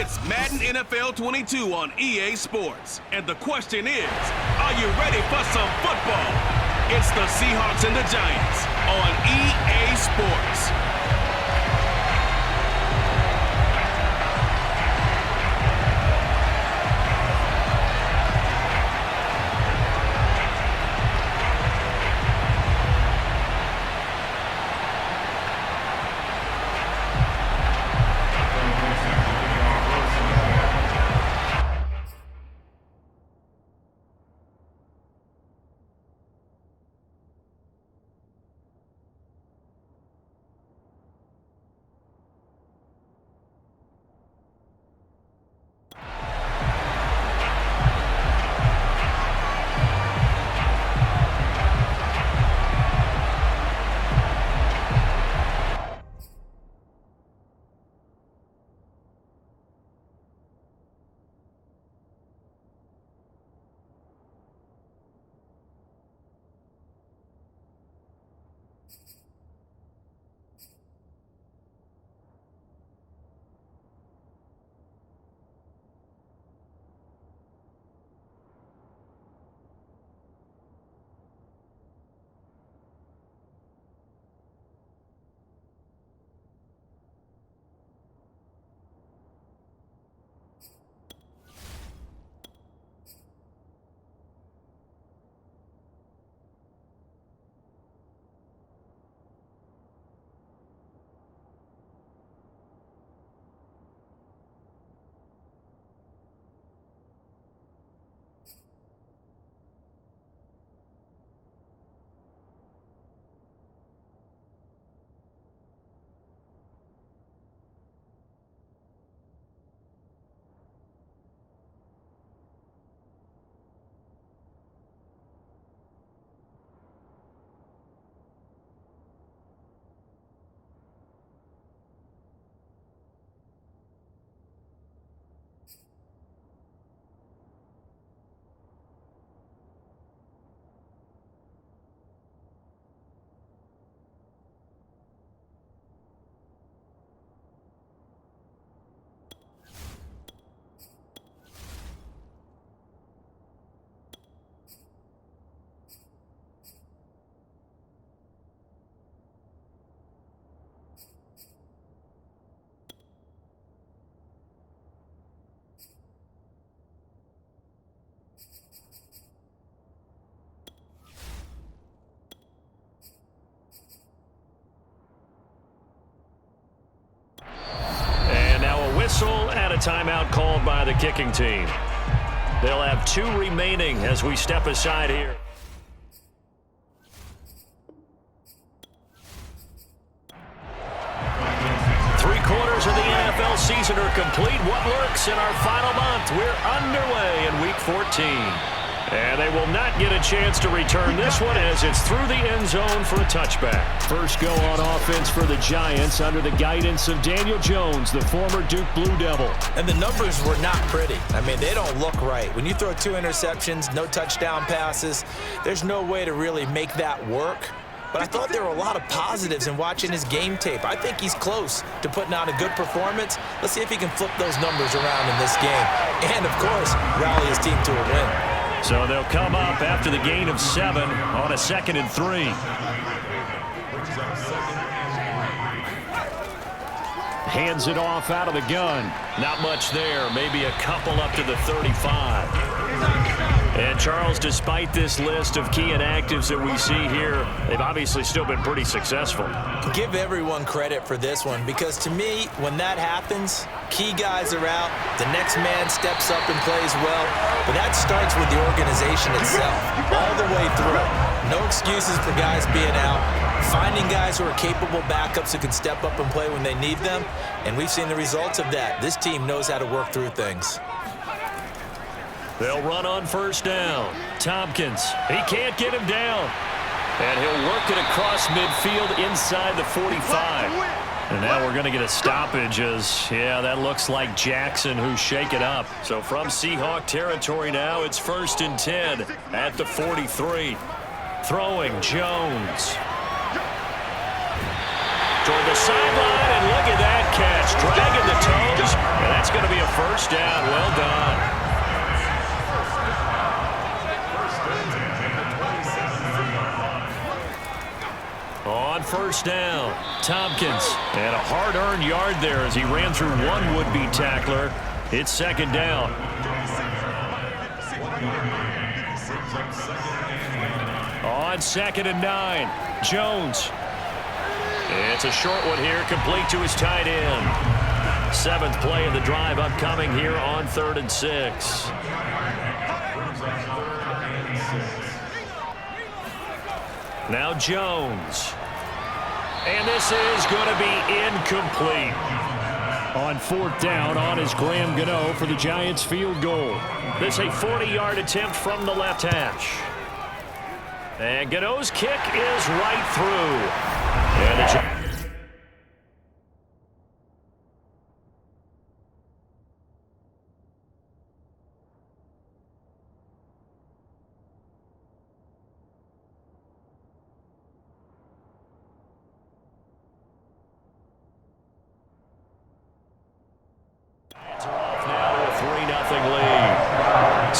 It's Madden NFL 22 on EA Sports. And the question is, are you ready for some football? It's the Seahawks and the Giants on EA Sports. And a timeout called by the kicking team. They'll have 2 remaining as we step aside here. Three-quarters of the NFL season are complete. What works in our final month? We're underway in Week 14. And they will not get a chance to return this one as it's through the end zone for a touchback. First go on offense for the Giants under the guidance of Daniel Jones, the former Duke Blue Devil. And the numbers were not pretty. I mean, they don't look right. When you throw 2 interceptions, no touchdown passes, there's no way to really make that work. But I thought there were a lot of positives in watching his game tape. I think he's close to putting on a good performance. Let's see if he can flip those numbers around in this game. And, of course, rally his team to a win. So they'll come up after the gain of 7 on a 2nd and 3. Hands it off out of the gun. Not much there. Maybe a couple up to the 35. And, Charles, despite this list of key inactives that we see here, they've obviously still been pretty successful. Give everyone credit for this one because, to me, when that happens, key guys are out, the next man steps up and plays well, but that starts with the organization itself, all the way through. No excuses for guys being out, finding guys who are capable backups who can step up and play when they need them, and we've seen the results of that. This team knows how to work through things. They'll run on first down. Tompkins, he can't get him down. And he'll work it across midfield inside the 45. And now we're going to get a stoppage as, yeah, that looks like Jackson who shake it up. So from Seahawk territory now, it's 1st and 10 at the 43. Throwing Jones. Toward the sideline, and look at that catch. Dragging the toes, and that's going to be a first down. Well done. On first down, Tompkins. And a hard-earned yard there as he ran through one would-be tackler. It's second down. On 2nd and 9, Jones. It's a short one here, complete to his tight end. 7th play of the drive upcoming here on 3rd and 6. Now Jones. And this is going to be incomplete. On 4th down, on is Graham Gano for the Giants field goal. This a 40-yard attempt from the left hash. And Gano's kick is right through. And the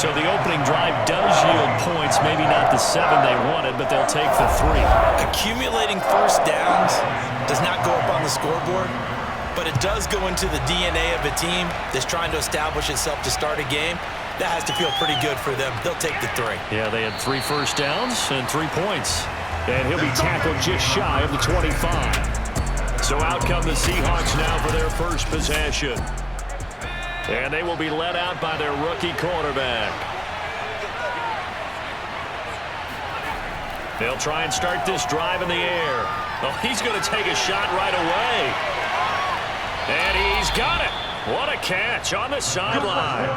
So the opening drive does yield points, maybe not the 7 they wanted, but they'll take the 3. Accumulating first downs does not go up on the scoreboard, but it does go into the DNA of a team that's trying to establish itself to start a game. That has to feel pretty good for them. They'll take the 3. Yeah, they had 3 first downs and 3 points. And he'll be tackled just shy of the 25. So out come the Seahawks now for their first possession. And they will be led out by their rookie quarterback. They'll try and start this drive in the air. Oh, he's going to take a shot right away. And he's got it. What a catch on the sideline.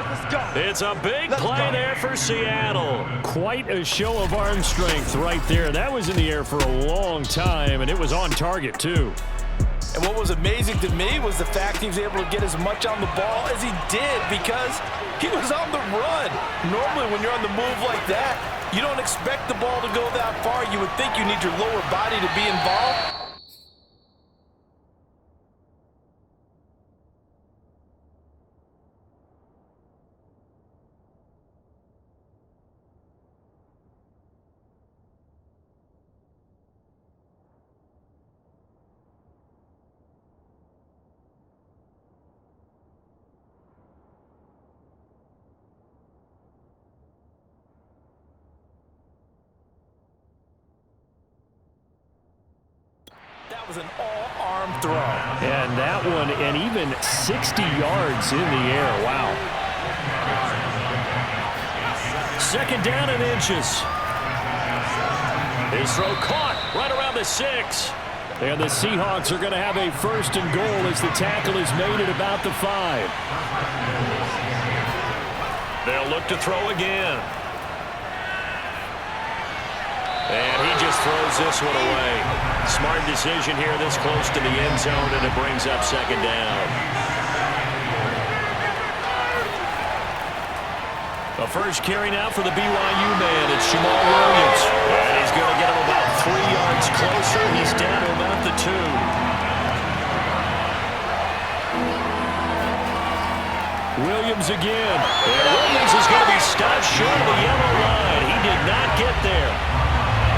It's a big play there for Seattle. Quite a show of arm strength right there. That was in the air for a long time, and it was on target, too. And what was amazing to me was the fact he was able to get as much on the ball as he did because he was on the run. Normally, when you're on the move like that, you don't expect the ball to go that far. You would think you need your lower body to be involved. That was an all-arm throw. And that one, and even 60 yards in the air. Wow. 2nd down and inches. His throw caught right around the 6. And the Seahawks are going to have a 1st and goal as the tackle is made at about the 5. They'll look to throw again. And he just throws this one away. Smart decision here this close to the end zone, and it brings up 2nd down. The first carry now for the BYU man. It's Jamal Williams. And he's going to get him about 3 yards closer. He's down to about the 2. Williams again. And Williams is going to be stopped short of the yellow line. He did not get there.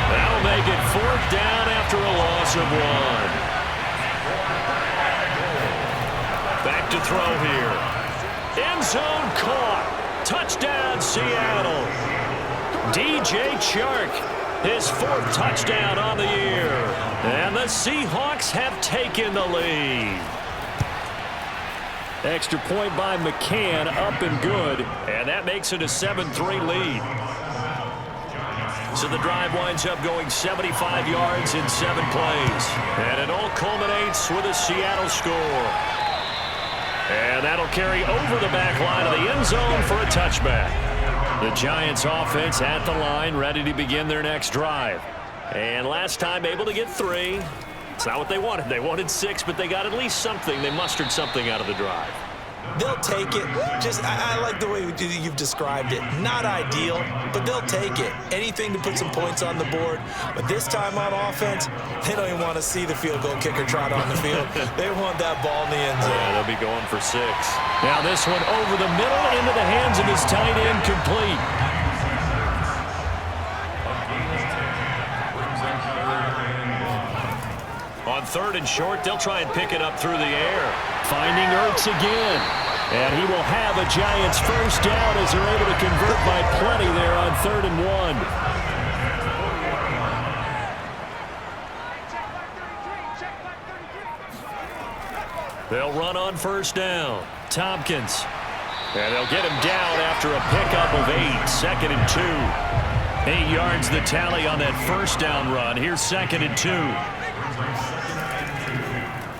That'll make it 4th down after a loss of 1. Back to throw here. End zone caught. Touchdown, Seattle. DJ Chark, his 4th touchdown on the year. And the Seahawks have taken the lead. Extra point by McCann, up and good. And that makes it a 7-3 lead. So the drive winds up going 75 yards in 7 plays. And it all culminates with a Seattle score. And that'll carry over the back line of the end zone for a touchback. The Giants offense at the line, ready to begin their next drive. And last time able to get 3. It's not what they wanted. They wanted 6, but they got at least something. They mustered something out of the drive. They'll take it. I like the way you've described it. Not ideal, but they'll take it. Anything to put some points on the board. But this time on offense, they don't even want to see the field goal kicker trot on the field. They want that ball in the end zone. Yeah, they'll be going for 6. Now this one over the middle into the hands of his tight end, complete. On 3rd and short, they'll try and pick it up through the air. Finding Ertz again. And he will have a Giants first down as they're able to convert by plenty there on 3rd and 1. They'll run on first down. Tompkins. And they'll get him down after a pickup of 8. 2nd and 2. 8 yards the tally on that first down run. Here's 2nd and 2.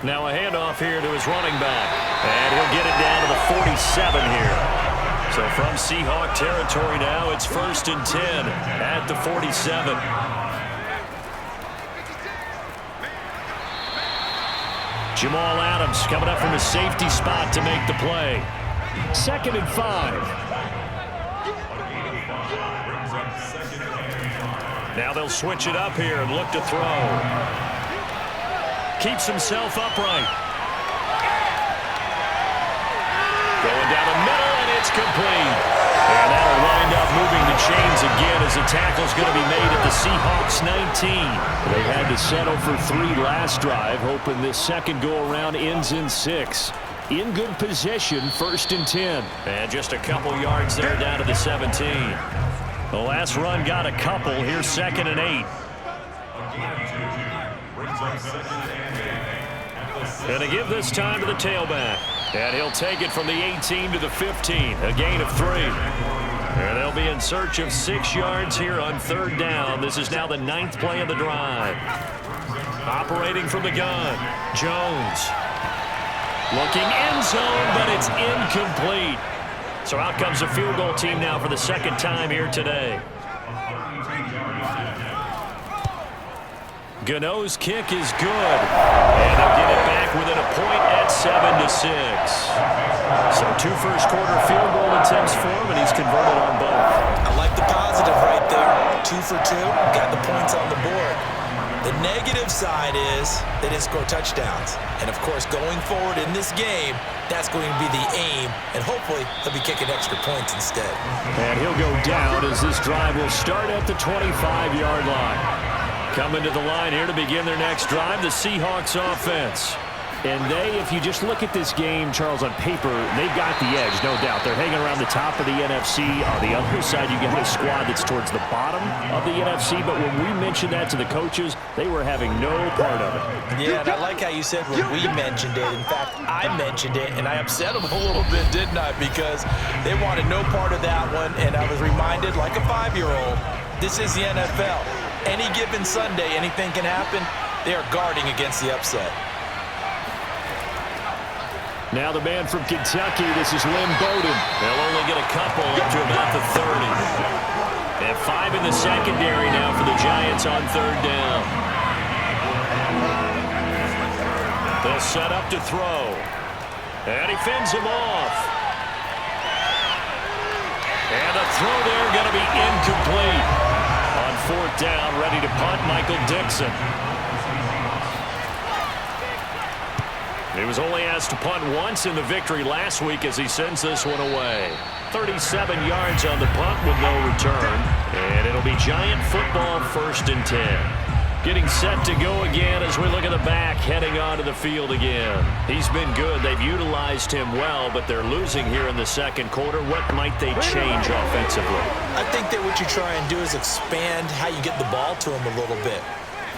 Now a handoff here to his running back. And he'll get it down to the 47 here. So from Seahawk territory now, it's 1st and 10 at the 47. Jamal Adams coming up from a safety spot to make the play. 2nd and 5. Now they'll switch it up here and look to throw. Keeps himself upright. Going down the middle, and it's complete. And that'll wind up moving the chains again as the tackle's going to be made at the Seahawks 19. They had to settle for 3 last drive, hoping this second go-around ends in 6. In good possession, 1st and 10. And just a couple yards there down to the 17. The last run got a couple. Here's 2nd and 8. Going to give this time to the tailback. And he'll take it from the 18 to the 15. A gain of 3. And they'll be in search of 6 yards here on 3rd down. This is now the 9th play of the drive. Operating from the gun. Jones. Looking end zone, but it's incomplete. So out comes the field goal team now for the 2nd time here today. Gano's kick is good. And they'll get it back within a point at 7-6. So 2 first-quarter field goal attempts for him, and he's converted on both. I like the positive right there. 2 for 2. Got the points on the board. The negative side is they didn't score touchdowns. And, of course, going forward in this game, that's going to be the aim. And hopefully they'll be kicking extra points instead. And he'll go down as this drive will start at the 25-yard line. Coming to the line here to begin their next drive, the Seahawks offense. And if you just look at this game, Charles, on paper, they've got the edge, no doubt. They're hanging around the top of the NFC. On the other side, you got a squad that's towards the bottom of the NFC. But when we mentioned that to the coaches, they were having no part of it. Yeah, and I like how you said when we mentioned it. In fact, I mentioned it, and I upset them a little bit, didn't I? Because they wanted no part of that one, and I was reminded, like a 5-year-old, this is the NFL. Any given Sunday, anything can happen. They are guarding against the upset. Now the man from Kentucky, this is Lynn Bowden. They'll only get a couple up to about the 30. And 5 in the secondary now for the Giants on 3rd down. They'll set up to throw. And he fends him off. And the throw there going to be incomplete. On 4th down, ready to punt, Michael Dixon. He was only asked to punt once in the victory last week as he sends this one away. 37 yards on the punt with no return. And it'll be Giant football, 1st and 10. Getting set to go again as we look at the back, heading onto the field again. He's been good. They've utilized him well, but they're losing here in the 2nd quarter. What might they change offensively? I think that what you try and do is expand how you get the ball to him a little bit.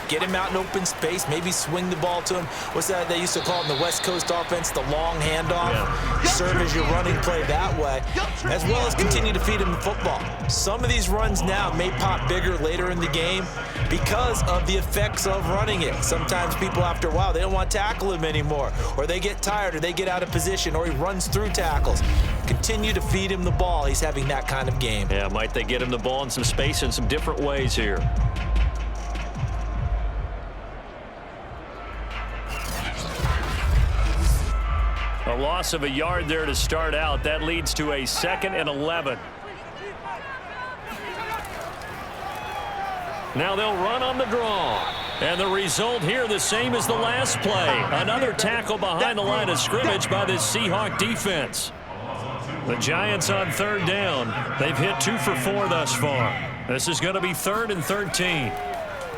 Get him out in open space, maybe swing the ball to him. What's that they used to call it in the West Coast offense, the long handoff? Yeah. Serve as your running play that way, as well as continue to feed him the football. Some of these runs now may pop bigger later in the game because of the effects of running it. Sometimes people, after a while, they don't want to tackle him anymore, or they get tired, or they get out of position, or he runs through tackles. Continue to feed him the ball. He's having that kind of game. Yeah, might they get him the ball in some space in some different ways here. A loss of a yard there to start out. That leads to a 2nd and 11. Now they'll run on the draw. And the result here the same as the last play. Another tackle behind the line of scrimmage by this Seahawk defense. The Giants on 3rd down. They've hit 2 for 4 thus far. This is going to be 3rd and 13.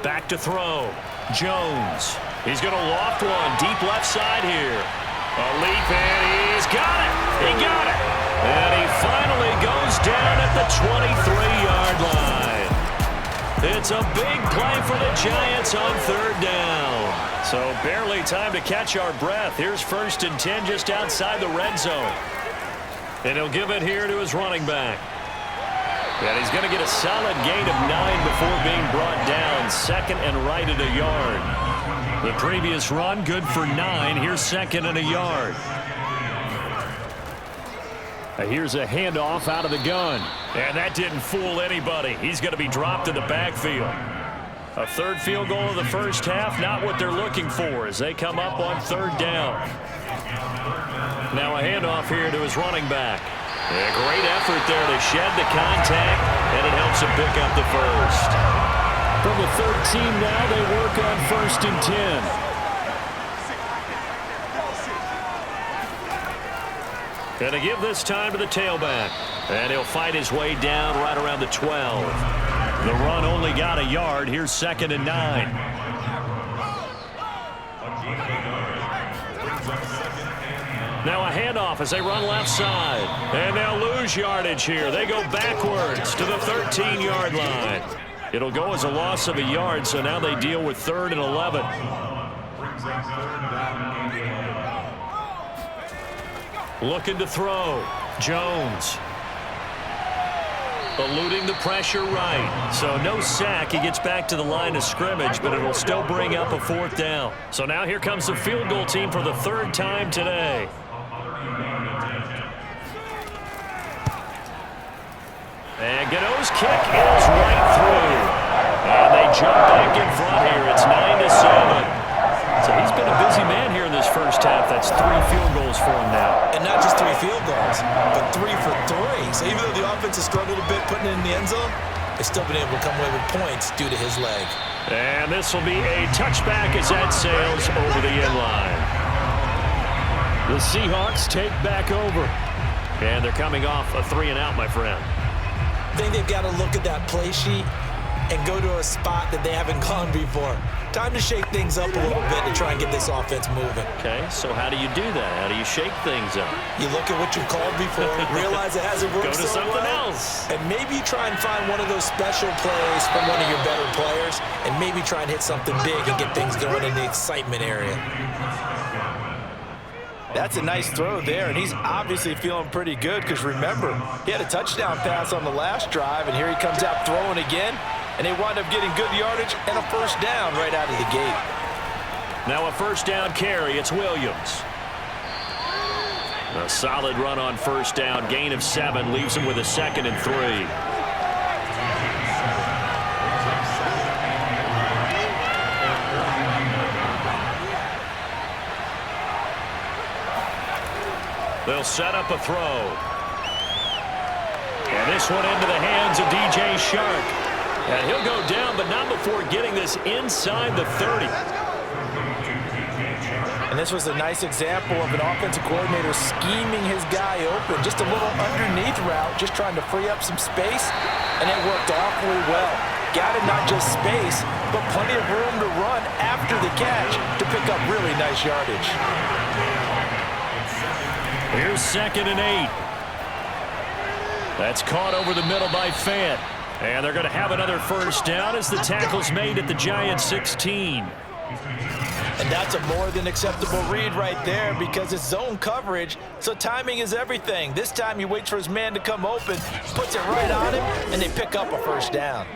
Back to throw. Jones. He's going to loft one deep left side here. A leap, and he's got it. He got it. And he finally goes down at the 23-yard line. It's a big play for the Giants on 3rd down. So barely time to catch our breath. Here's 1st and 10 just outside the red zone. And he'll give it here to his running back. And he's going to get a solid gain of 9 before being brought down. 2nd and right at a yard. The previous run, good for 9. Here's 2nd and a yard. Here's a handoff out of the gun. And that didn't fool anybody. He's going to be dropped in the backfield. A 3rd field goal of the first half, not what they're looking for as they come up on 3rd down. Now a handoff here to his running back. A great effort there to shed the contact, and it helps him pick up the first. From the 13 now, they work on 1st and 10. Going to give this time to the tailback. And he'll fight his way down right around the 12. The run only got a yard. Here's 2nd and 9. Now a handoff as they run left side. And they'll lose yardage here. They go backwards to the 13-yard line. It'll go as a loss of a yard, so now they deal with 3rd and 11. Looking to throw. Jones. Eluding the pressure right. So no sack. He gets back to the line of scrimmage, but it'll still bring up a 4th down. So now here comes the field goal team for the 3rd time today. And Gano's kick is right through. And they jump back in front here. It's 9-7. So he's been a busy man here in this first half. That's 3 field goals for him now. And not just 3 field goals, but 3 for 3. So even though the offense has struggled a bit putting it in the end zone, they've still been able to come away with points due to his leg. And this will be a touchback as that sails over the end line. The Seahawks take back over. And they're coming off a 3-and-out, my friend. I think they've got to look at that play sheet and go to a spot that they haven't gone before. Time to shake things up a little bit to try and get this offense moving. Okay, so how do you do that? How do you shake things up? You look at what you've called before, realize it hasn't worked so well. Go to something else. And maybe try and find one of those special plays from one of your better players, and maybe try and hit something big and get things going in the excitement area. That's a nice throw there, and he's obviously feeling pretty good because, remember, he had a touchdown pass on the last drive, and here he comes out throwing again, and they wind up getting good yardage and a 1st down right out of the gate. Now a 1st down carry. It's Williams. A solid run on 1st down. Gain of 7 leaves him with a 2nd and 3. They'll set up a throw. And this one into the hands of DJ Shark. And he'll go down, but not before getting this inside the 30. And this was a nice example of an offensive coordinator scheming his guy open. Just a little underneath route, just trying to free up some space, and it worked awfully well. Got it, not just space, but plenty of room to run after the catch to pick up really nice yardage. Here's 2nd and 8. That's caught over the middle by Fant. And they're going to have another 1st down as the tackle's made at the Giants 16. And that's a more than acceptable read right there because it's zone coverage, so timing is everything. This time he waits for his man to come open, puts it right on him, and they pick up a 1st down.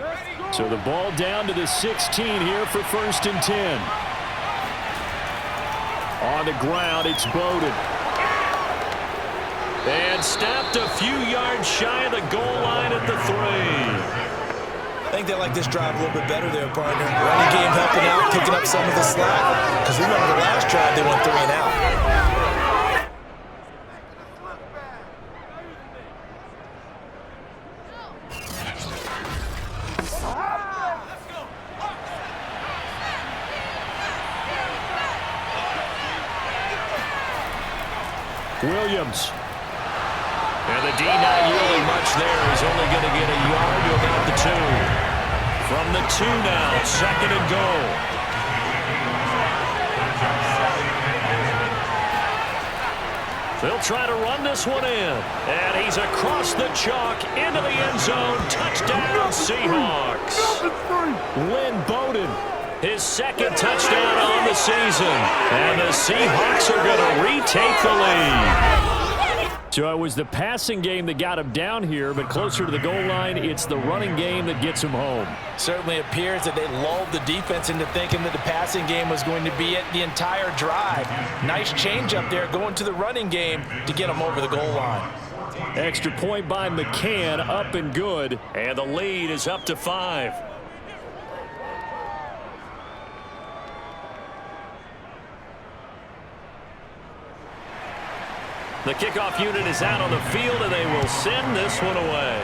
So the ball down to the 16 here for 1st and 10. On the ground, it's Bowden. And stopped a few yards shy of the goal line at the 3. I think they like this drive a little bit better there, partner. Running game helping out, picking up some of the slack. Because remember the last drive, they went 3-and-out. Williams. And the D not yielding much there. He's only going to get a yard to about the 2. From the 2 now, 2nd and goal. They'll try to run this one in. And he's across the chalk into the end zone. Touchdown, Seahawks. Lynn Bowden. His 2nd touchdown on the season. And the Seahawks are going to retake the lead. So it was the passing game that got him down here, but closer to the goal line, it's the running game that gets him home. Certainly appears that they lulled the defense into thinking that the passing game was going to be it the entire drive. Nice change up there going to the running game to get him over the goal line. Extra point by McCann, up and good. And the lead is up to 5. The kickoff unit is out on the field, and they will send this one away.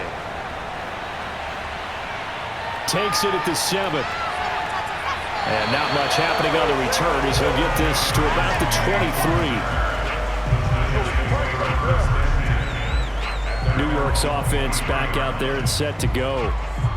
Takes it at the 7. And not much happening on the return as he'll get this to about the 23. New York's offense back out there and set to go.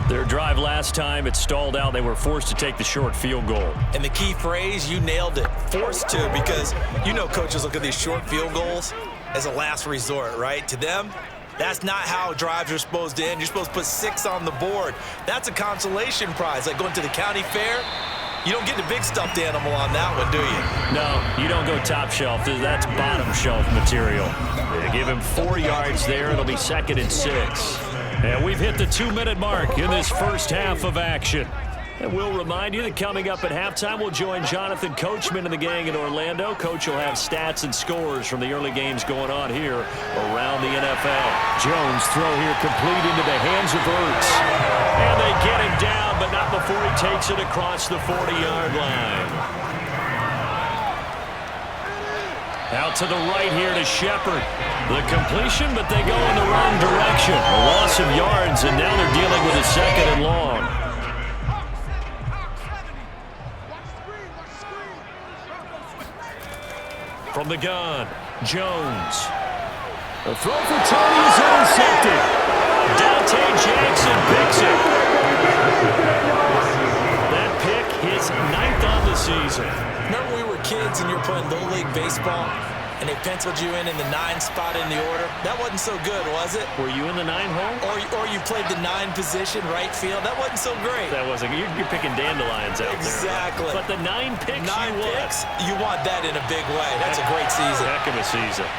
Their drive last time, it stalled out. They were forced to take the short field goal. And the key phrase, you nailed it, forced to, because you know coaches look at these short field goals as a last resort, right? To them, that's not how drives are supposed to end. You're supposed to put 6 on the board. That's a consolation prize, like going to the county fair. You don't get the big stuffed animal on that one, do you? No, you don't go top shelf. That's bottom shelf material. They give him 4 yards there. It'll be 2nd and 6. And we've hit the 2-minute mark in this first half of action. And we'll remind you that coming up at halftime, we'll join Jonathan Coachman and the gang in Orlando. Coach will have stats and scores from the early games going on here around the NFL. Jones throw here complete into the hands of Ertz. And they get him down, but not before he takes it across the 40-yard line. Out to the right here to Shepard. The completion, but they go in the wrong direction. A loss of yards, and now they're dealing with a 2nd and long. From the gun, Jones. The throw for Tony is intercepted. Dante Jackson picks it. That pick, his 9th on the season. Remember when we were kids and you were playing Little League Baseball and they penciled you in the 9 spot in the order? That wasn't so good, was it? Were you in the 9 hole? Or you played the 9 position, right field? That wasn't so great. That wasn't. You're picking dandelions out exactly. there. But the 9 picks, 9 picks, you want that in a big way. That's a great season. Heck of a season.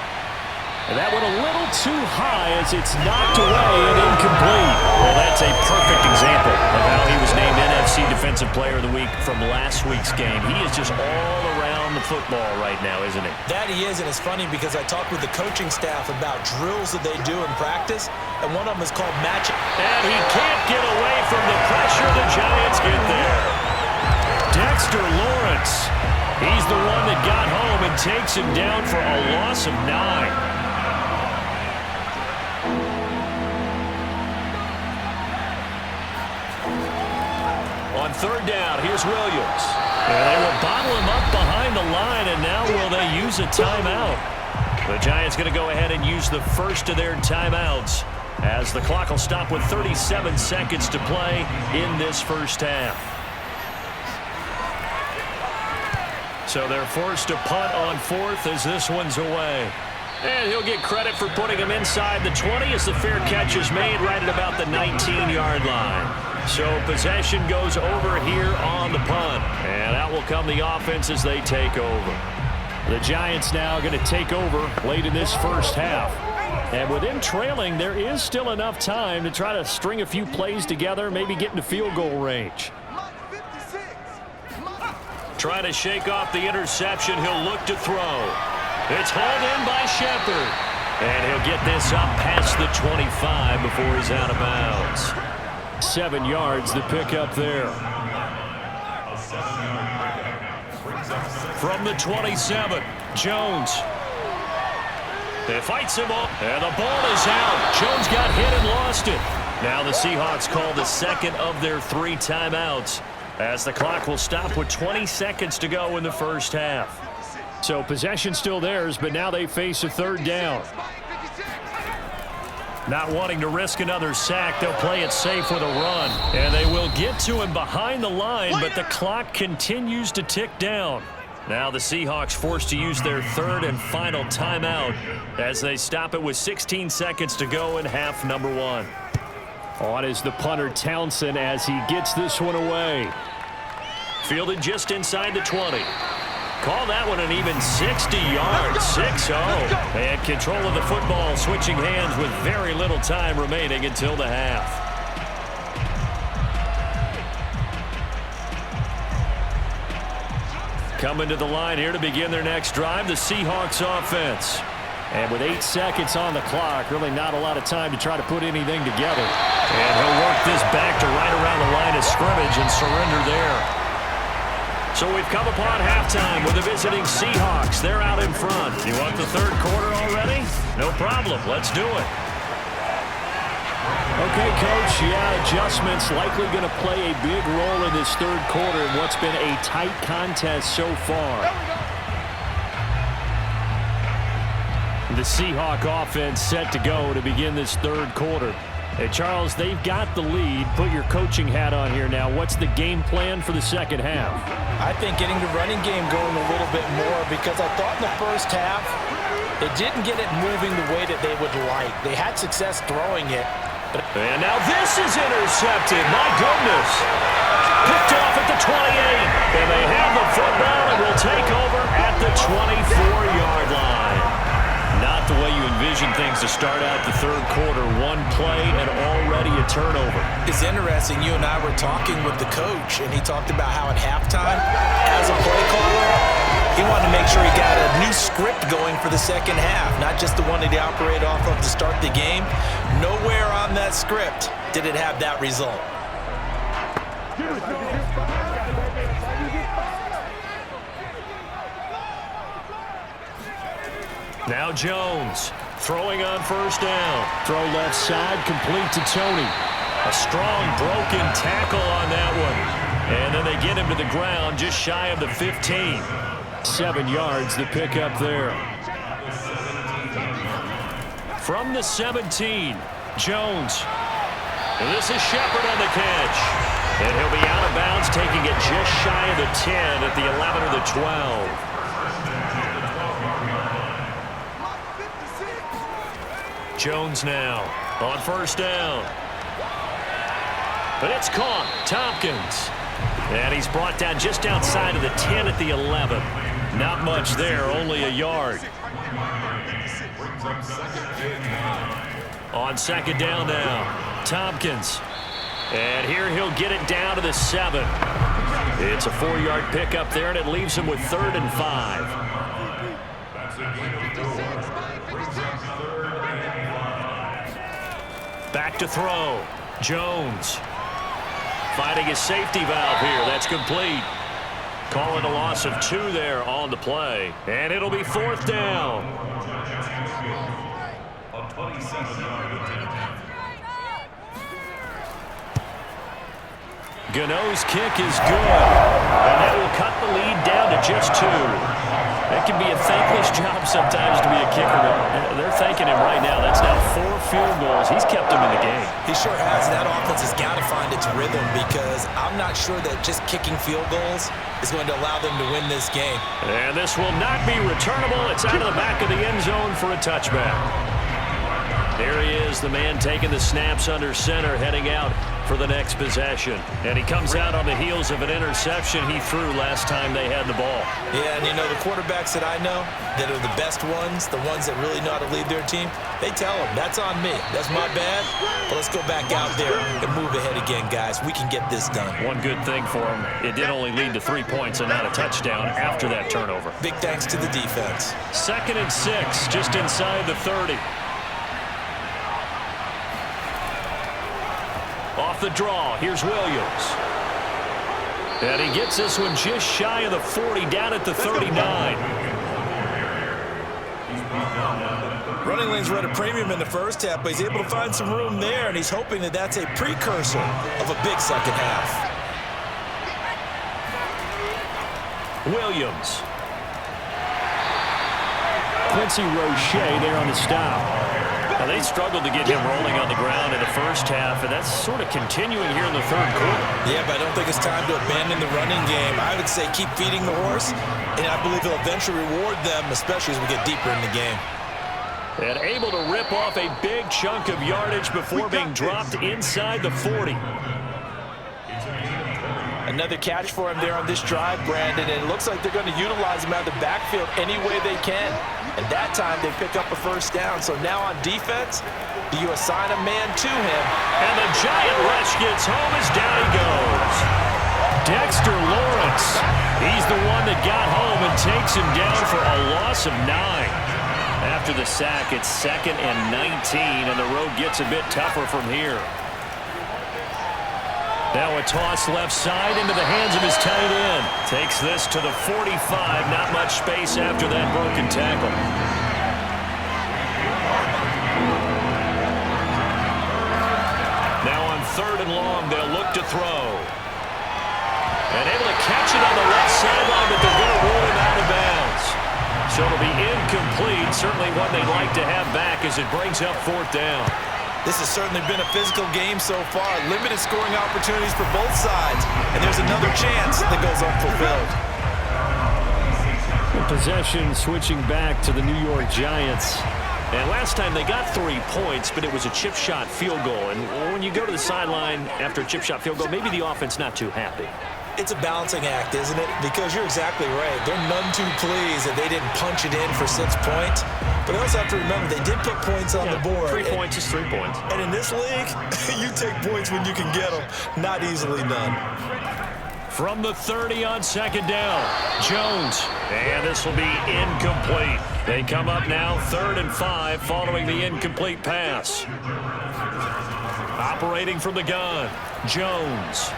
And that went a little too high as it's knocked away and incomplete. Well, that's a perfect example of how he was named NFC Defensive Player of the Week from last week's game. He is just all around the football right now, isn't he? That he is, and it's funny because I talked with the coaching staff about drills that they do in practice, and one of them is called match. And he can't get away from the pressure. The Giants get there. Dexter Lawrence. He's the one that got home and takes him down for a loss of 9. On 3rd down, here's Williams. And they will bottle him up behind the line, and now will they use a timeout? The Giants going to go ahead and use the first of their timeouts as the clock will stop with 37 seconds to play in this first half. So they're forced to punt on 4th as this one's away. And he'll get credit for putting him inside the 20 as the fair catch is made right at about the 19-yard line. So possession goes over here on the punt. And out will come the offense as they take over. The Giants now going to take over late in this first half. And with them trailing, there is still enough time to try to string a few plays together, maybe get into field goal range. Trying to shake off the interception. He'll look to throw. It's hauled in by Shepard. And he'll get this up past the 25 before he's out of bounds. 7 yards, the pick up there. From the 27, Jones. They fights him up, and the ball is out. Jones got hit and lost it. Now the Seahawks call the second of their 3 timeouts as the clock will stop with 20 seconds to go in the first half. So possession still theirs, but now they face a third down. Not wanting to risk another sack, they'll play it safe with a run. And they will get to him behind the line, but the clock continues to tick down. Now the Seahawks forced to use their third and final timeout as they stop it with 16 seconds to go in half number 1. On is the punter Townsend as he gets this one away. Fielded just inside the 20. Call that one an even 60 yards, 6-0. And control of the football switching hands with very little time remaining until the half. Coming to the line here to begin their next drive, the Seahawks offense. And with 8 seconds on the clock, really not a lot of time to try to put anything together. And he'll work this back to right around the line of scrimmage and surrender there. So we've come upon halftime with the visiting Seahawks. They're out in front. You want the third quarter already? No problem. Let's do it. Okay, Coach. Yeah, adjustments likely going to play a big role in this third quarter in what's been a tight contest so far. The Seahawk offense set to go to begin this third quarter. Hey, Charles, they've got the lead. Put your coaching hat on here now. What's the game plan for the second half? I think getting the running game going a little bit more because I thought in the first half they didn't get it moving the way that they would like. They had success throwing it. And now this is intercepted. My goodness. Picked off at the 28. And they have the football and will take over at the 24-yard line. Not the way you envision things to start out the third quarter. One play and already a turnover. It's interesting. You and I were talking with the coach, and he talked about how at halftime, as a play caller, he wanted to make sure he got a new script going for the second half, not just the one that he operated off of to start the game. Nowhere on that script did it have that result. Now Jones throwing on first down. Throw left side, complete to Tony. A strong broken tackle on that one. And then they get him to the ground just shy of the 15. 7 yards the pickup there. From the 17, Jones. And this is Shepard on the catch. And he'll be out of bounds, taking it just shy of the 10 at the 11 or the 12. Jones now on first down. But it's caught. Tompkins. And he's brought down just outside of the 10 at the 11. Not much there, only a yard. On second down now, Tompkins. And here he'll get it down to the 7. It's a 4-yard pickup there, and it leaves him with 3rd and 5. Back to throw. Jones. Finding his safety valve here. That's complete. Calling a loss of 2 there on the play. And it'll be 4th down. Gano's kick is good. And that will cut the lead down to just 2. That can be a thankless job sometimes to be a kicker. They're thanking him right now. That's now 4 field goals. He's kept them in the game. He sure has. That offense has got to find its rhythm because I'm not sure that just kicking field goals is going to allow them to win this game. And this will not be returnable. It's out of the back of the end zone for a touchback. There he is, the man taking the snaps under center, heading out for the next possession. And he comes out on the heels of an interception he threw last time they had the ball. Yeah, and you know, the quarterbacks that I know that are the best ones, the ones that really know how to lead their team, they tell them, that's on me. That's my bad. But let's go back out there and move ahead again, guys. We can get this done. One good thing for him, it did only lead to 3 points and not a touchdown after that turnover. Big thanks to the defense. 2nd and 6, just inside the 30. Off the draw, here's Williams. And he gets this one just shy of the 40, down at the 39. Running lanes were at a premium in the first half, but he's able to find some room there, and he's hoping that that's a precursor of a big second half. Williams. Quincy Roche there on the stop. Now, they struggled to get him rolling on the ground in the first half, and that's sort of continuing here in the third quarter. Yeah, but I don't think it's time to abandon the running game. I would say keep feeding the horse, and I believe he'll eventually reward them, especially as we get deeper in the game. And able to rip off a big chunk of yardage before being dropped inside the 40. Another catch for him there on this drive, Brandon, and it looks like they're going to utilize him out of the backfield any way they can. And that time they pick up a first down. So now on defense, do you assign a man to him? And the giant rush gets home as down he goes. Dexter Lawrence. He's the one that got home and takes him down for a loss of 9. After the sack, it's 2nd and 19, and the road gets a bit tougher from here. Now a toss left side into the hands of his tight end. Takes this to the 45. Not much space after that broken tackle. Now on 3rd and long, they'll look to throw. And able to catch it on the left sideline, but they're going to roll him out of bounds. So it'll be incomplete. Certainly one they'd like to have back as it brings up 4th down. This has certainly been a physical game so far. Limited scoring opportunities for both sides. And there's another chance that goes unfulfilled. Possession switching back to the New York Giants. And last time they got 3 points, but it was a chip shot field goal. And when you go to the sideline after a chip shot field goal, maybe the offense not too happy. It's a balancing act, isn't it? Because you're exactly right. They're none too pleased that they didn't punch it in for 6 points. But they also have to remember they did put points on the board. 3 points is 3 points. And in this league, you take points when you can get them. Not easily done. From the 30 on 2nd down, Jones. And this will be incomplete. They come up now 3rd and 5 following the incomplete pass. Operating from the gun, Jones.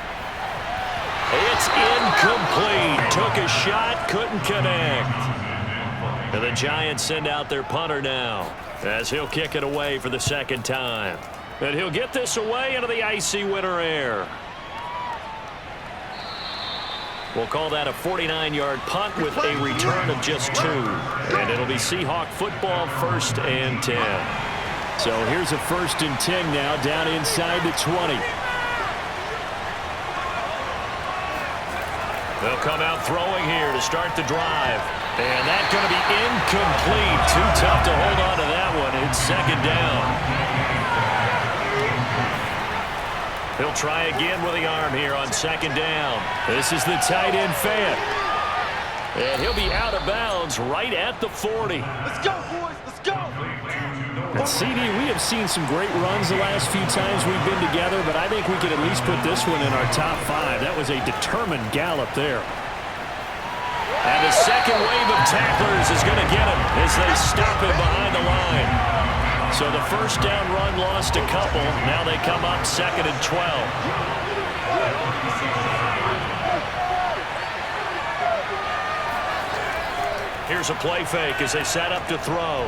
It's incomplete. Took a shot, couldn't connect. And the Giants send out their punter now as he'll kick it away for the 2nd time. And he'll get this away into the icy winter air. We'll call that a 49-yard punt with a return of just 2. And it'll be Seahawk football 1st and 10. So here's a 1st and 10 now down inside the 20. They'll come out throwing here to start the drive. And that's going to be incomplete. Too tough to hold on to that one. It's 2nd down. He'll try again with the arm here on 2nd down. This is the tight end Fant. And he'll be out of bounds right at the 40. Let's go, boys. Let's go. And CD, we have seen some great runs the last few times we've been together, but I think we could at least put this one in our top 5. That was a determined gallop there. And the second wave of tacklers is going to get him as they stop him behind the line. So the 1st down run lost a couple. Now they come up 2nd and 12. Here's a play fake as they set up to throw.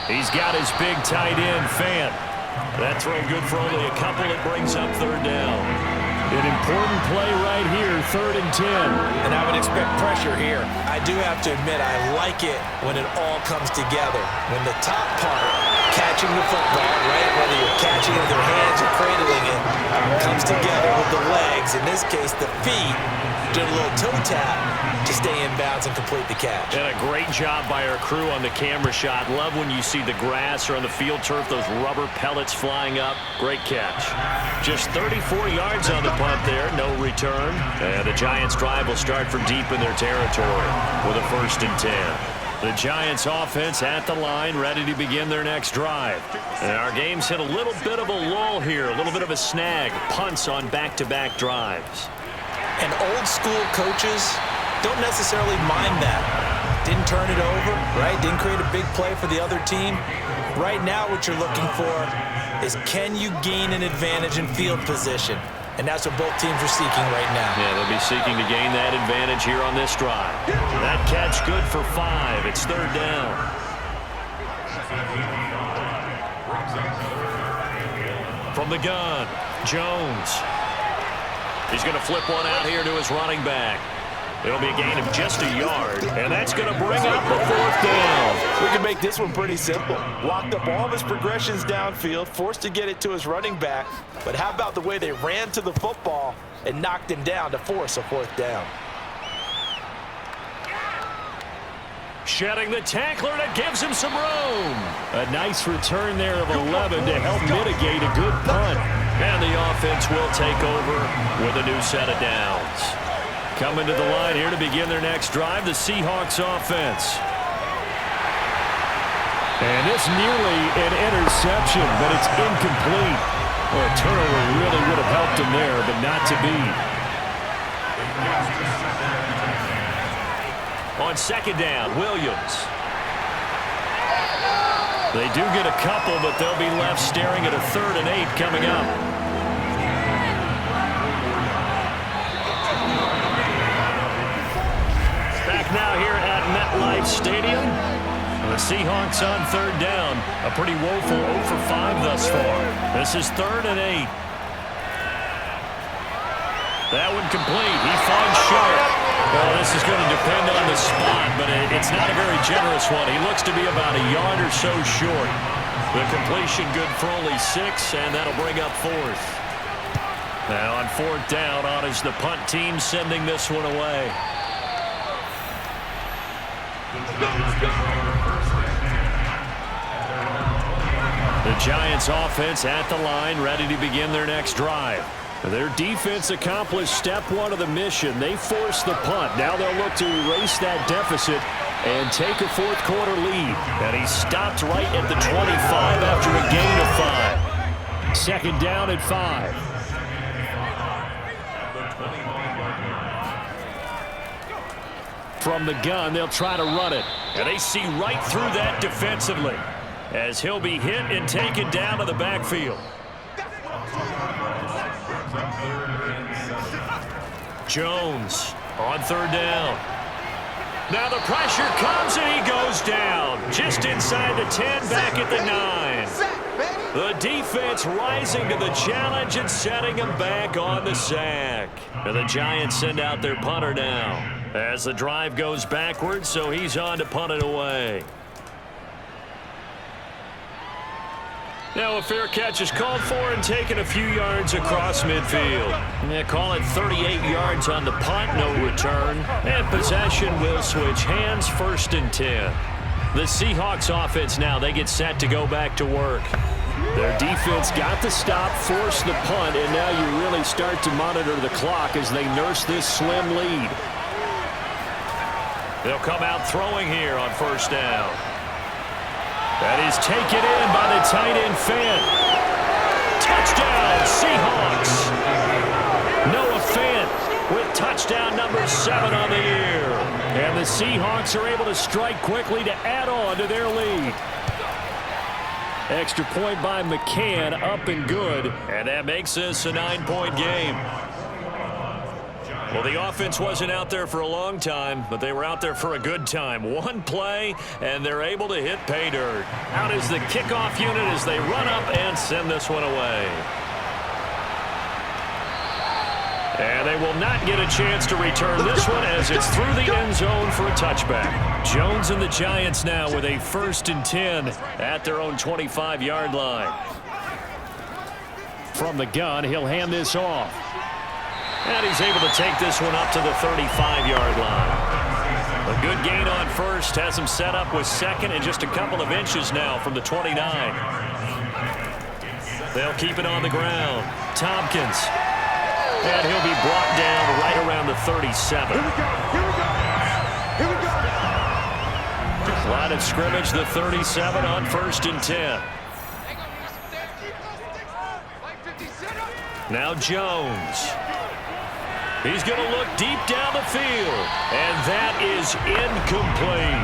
He's got his big tight end, Fant. That throw good for only a couple. It brings up 3rd down. An important play right here, 3rd and 10. And I would expect pressure here. I do have to admit, I like it when it all comes together. When the top part, catching the football, right, whether you're catching it with your hands or cradling it, comes together with the legs. In this case, the feet, did a little toe tap to stay in bounds and complete the catch. And a great job by our crew on the camera shot. Love when you see the grass or on the field turf, those rubber pellets flying up. Great catch. Just 34 yards on the punt there, no return. And the Giants' drive will start from deep in their territory with a 1st and 10. The Giants' offense at the line, ready to begin their next drive. And our game's hit a little bit of a lull here, a little bit of a snag. Punts on back-to-back drives. And old school coaches don't necessarily mind that. Didn't turn it over, right? Didn't create a big play for the other team. Right now what you're looking for is, can you gain an advantage in field position? And that's what both teams are seeking right now. Yeah, they'll be seeking to gain that advantage here on this drive. That catch good for 5. It's 3rd down. From the gun, Jones. He's going to flip one out here to his running back. It'll be a gain of just a yard, and that's going to bring up a fourth down. We can make this one pretty simple. Locked up all of his progressions downfield, forced to get it to his running back. But how about the way they ran to the football and knocked him down to force a fourth down? Shedding the tackler, and it gives him some room. A nice return there of 11 to help mitigate a good punt. And the offense will take over with a new set of downs. Coming to the line here to begin their next drive, the Seahawks offense. And it's nearly an interception, but it's incomplete. Well, a turnover really would have helped him there, but not to be. On second down, Williams. They do get a couple, but they'll be left staring at a 3rd and 8 coming up. Back now here at MetLife Stadium. The Seahawks on 3rd down. A pretty woeful 0 for 5 thus far. This is 3rd and 8. That one complete. He finds Sharp. Well, this is going to depend on the spot, but it's not a very generous one. He looks to be about a yard or so short. The completion good for only 6, and that'll bring up 4th. Now on 4th down, on is the punt team sending this one away. The Giants offense at the line, ready to begin their next drive. Their defense accomplished step 1 of the mission. They forced the punt. Now they'll look to erase that deficit and take a 4th quarter lead. And he stopped right at the 25 after a gain of 5. Second down at 5. From the gun, they'll try to run it. And they see right through that defensively as he'll be hit and taken down to the backfield. Jones on 3rd down. Now the pressure comes and he goes down. Just inside the 10, back at the 9. The defense rising to the challenge and setting him back on the sack. And the Giants send out their punter now as the drive goes backwards, so he's on to punt it away. Now a fair catch is called for and taken a few yards across midfield. They call it 38 yards on the punt, no return. And possession will switch hands, 1st and 10. The Seahawks offense now, they get set to go back to work. Their defense got the stop, forced the punt, and now you really start to monitor the clock as they nurse this slim lead. They'll come out throwing here on 1st down. That is taken in by the tight end Fant. Touchdown, Seahawks. Noah Fant with touchdown number 7 on the year. And the Seahawks are able to strike quickly to add on to their lead. Extra point by McCann, up and good. And that makes this a 9-point game. Well, the offense wasn't out there for a long time, but they were out there for a good time. One play, and they're able to hit pay dirt. Out is the kickoff unit as they run up and send this one away. And they will not get a chance to return this one as it's through the end zone for a touchback. Jones and the Giants now with a 1st and 10 at their own 25-yard line. From the gun, he'll hand this off. And he's able to take this one up to the 35-yard line. A good gain on 1st has him set up with 2nd and just a couple of inches now from the 29. They'll keep it on the ground. Tompkins. And he'll be brought down right around the 37. Line of scrimmage, the 37 on 1st and 10. Now Jones. He's going to look deep down the field, and that is incomplete.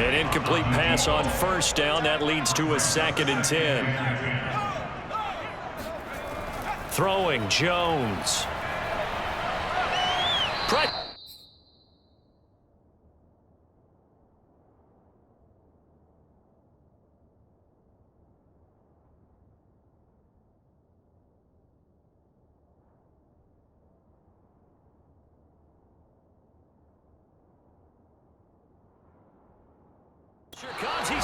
An incomplete pass on 1st down. That leads to a 2nd and 10. Throwing, Jones.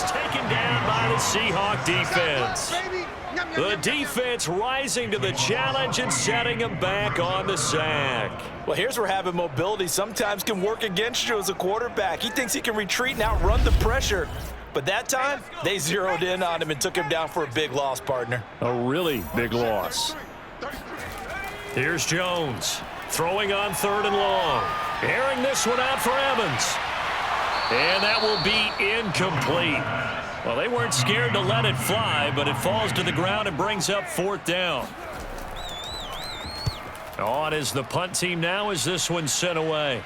he's taken down by the Seahawk defense. The defense rising to the challenge and setting him back on the sack. Well, here's where having mobility sometimes can work against you as a quarterback. He thinks he can retreat and outrun the pressure. But that time, they zeroed in on him and took him down for a big loss, partner. A really big loss. Here's Jones, throwing on 3rd and long. Airing this one out for Evans. And that will be incomplete. Well, they weren't scared to let it fly, but it falls to the ground and brings up 4th down. On is the punt team now as this one's sent away.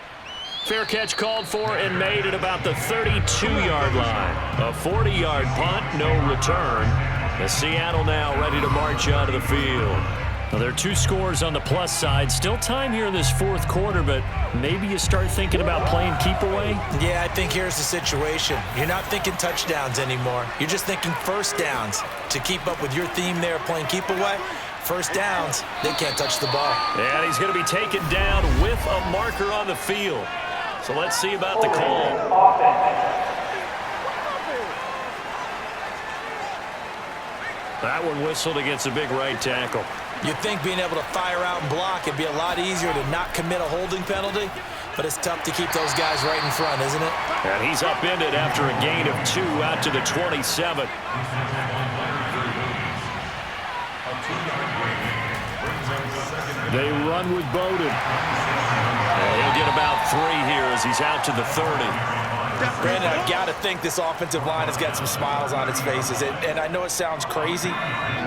Fair catch called for and made at about the 32-yard line. A 40-yard punt, no return. As Seattle now ready to march out of the field. Now, there are 2 scores on the plus side. Still time here in this 4th quarter, but maybe you start thinking about playing keep away? Yeah, I think here's the situation. You're not thinking touchdowns anymore. You're just thinking first downs. To keep up with your theme there, playing keep away, first downs, they can't touch the ball. And he's going to be taken down with a marker on the field. So let's see about the call. That one whistled against a big right tackle. You'd think being able to fire out and block it'd be a lot easier to not commit a holding penalty, but it's tough to keep those guys right in front, isn't it? And he's upended after a gain of 2 out to the 27. They run with Bowden. And he'll get about 3 here as he's out to the 30. Brandon, I've got to think this offensive line has got some smiles on its faces. And I know it sounds crazy,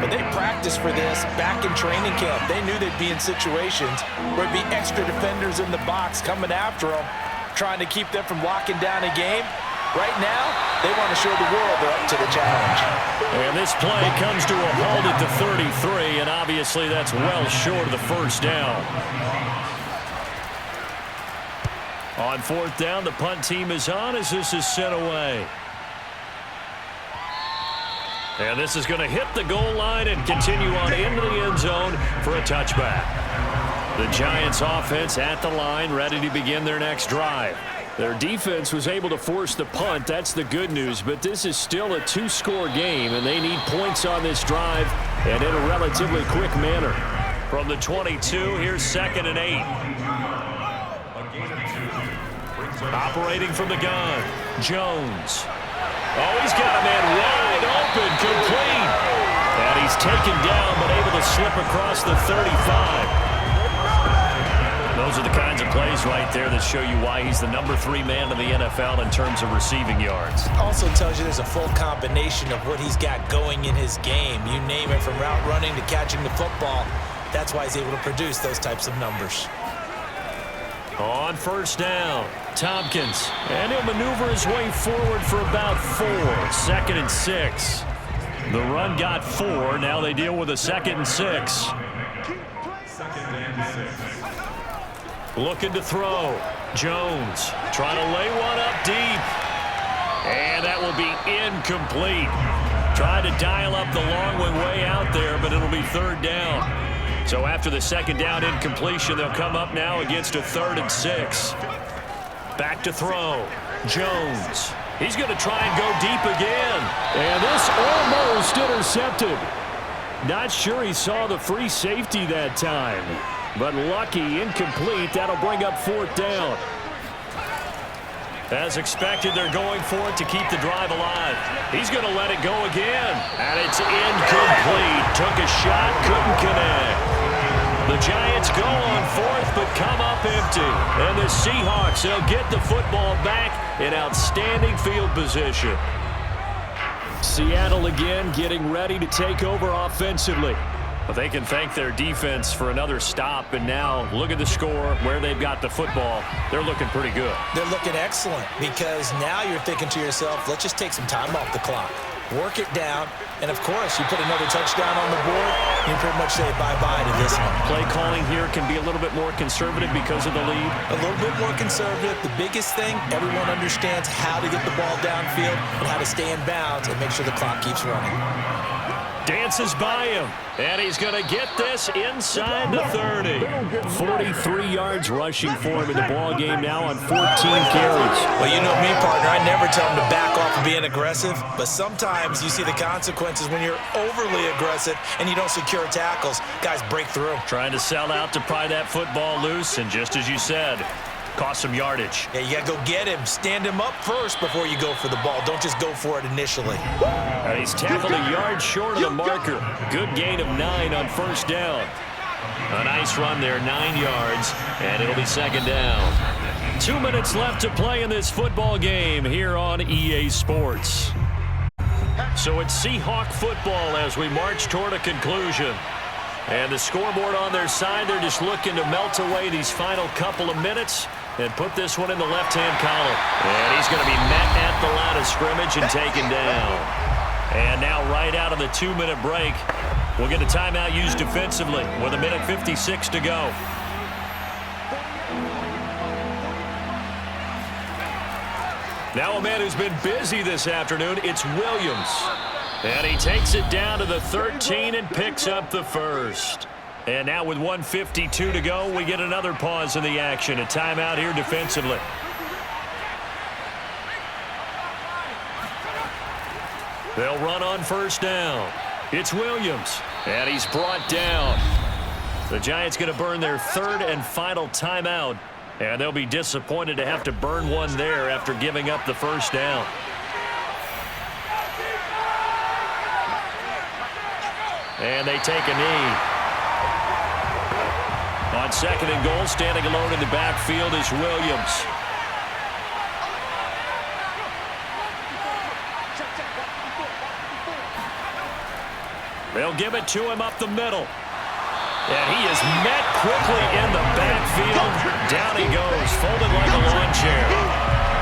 but they practiced for this back in training camp. They knew they'd be in situations where there'd be extra defenders in the box coming after them, trying to keep them from locking down a game. Right now, they want to show the world they're up to the challenge. And this play comes to a halt at the 33, and obviously that's well short of the first down. On 4th down, the punt team is on as this is sent away. And this is going to hit the goal line and continue on into the end zone for a touchback. The Giants offense at the line, ready to begin their next drive. Their defense was able to force the punt. That's the good news, but this is still a 2-score game, and they need points on this drive and in a relatively quick manner. From the 22, here's 2nd and 8. Operating from the gun, Jones. Oh, he's got a man wide open, complete. And he's taken down, but able to slip across the 35. Those are the kinds of plays right there that show you why he's the number 3 man in the NFL in terms of receiving yards. Also tells you there's a full combination of what he's got going in his game. You name it, from route running to catching the football. That's why he's able to produce those types of numbers. On 1st down, Tompkins, and he'll maneuver his way forward for about 4. 2nd and 6. The run got 4. Now they deal with a 2nd and 6. Looking to throw. Jones trying to lay one up deep. And that will be incomplete. Tried to dial up the long way out there, but it'll be 3rd down. So after the 2nd down incompletion, they'll come up now against a 3rd and 6. Back to throw. Jones. He's going to try and go deep again. And this almost intercepted. Not sure he saw the free safety that time. But lucky, incomplete. That'll bring up 4th down. As expected, they're going for it to keep the drive alive. He's going to let it go again. And it's incomplete. Took a shot, couldn't connect. The Giants go on 4th, but come up empty. And the Seahawks, they'll get the football back in outstanding field position. Seattle again getting ready to take over offensively. But they can thank their defense for another stop. And now look at the score, where they've got the football. They're looking pretty good. They're looking excellent, because now you're thinking to yourself, let's just take some time off the clock. Work it down. And, of course, you put another touchdown on the board, you pretty much say bye-bye to this one. Play calling here can be a little bit more conservative because of the lead. A little bit more conservative. The biggest thing, everyone understands how to get the ball downfield and how to stay in bounds and make sure the clock keeps running. Dances by him, and he's going to get this inside the 30. 43 yards rushing for him in the ball game now on 14 carries. Well, you know me, partner. I never tell him to back off of being aggressive, but sometimes you see the consequences when you're overly aggressive and you don't secure tackles. Guys break through. Trying to sell out to pry that football loose, and just as you said, cost some yardage. Yeah, you got to go get him. Stand him up first before you go for the ball. Don't just go for it initially. And he's tackled a yard short of the marker. Good gain of 9 on first down. A nice run there, 9 yards, and it'll be second down. 2 minutes left to play in this football game here on EA Sports. So it's Seahawk football as we march toward a conclusion. And the scoreboard on their side, they're just looking to melt away these final couple of minutes and put this one in the left-hand column. And he's going to be met at the line of scrimmage and taken down. And now right out of the 2-minute break, we'll get a timeout used defensively with 1:56 to go. Now a man who's been busy this afternoon, it's Williams. And he takes it down to the 13 and picks up the first. And now with 1:52 to go, we get another pause in the action. A timeout here defensively. They'll run on first down. It's Williams, and he's brought down. The Giants going to burn their third and final timeout, and they'll be disappointed to have to burn one there after giving up the first down. And they take a knee. On second and goal, standing alone in the backfield is Williams. They'll give it to him up the middle. And he is met quickly in the backfield. Down he goes, folded like a lawn chair.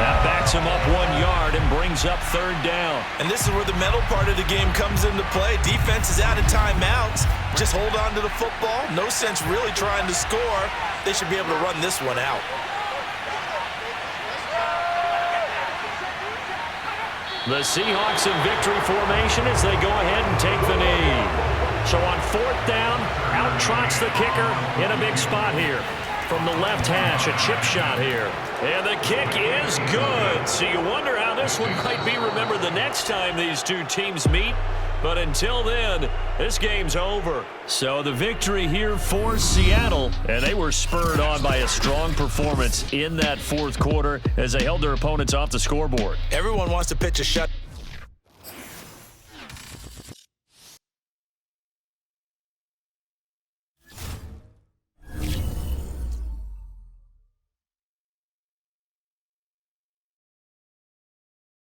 That backs him up 1 yard and brings up third down. And this is where the mental part of the game comes into play. Defense is out of timeouts. Just hold on to the football. No sense really trying to score. They should be able to run this one out. The Seahawks in victory formation as they go ahead and take the knee. So on fourth down, out trots the kicker in a big spot here. From the left hash, a chip shot here. And the kick is good. So you wonder how this one might be remembered the next time these two teams meet. But until then, this game's over. So the victory here for Seattle, and they were spurred on by a strong performance in that fourth quarter as they held their opponents off the scoreboard. Everyone wants to pitch a shut.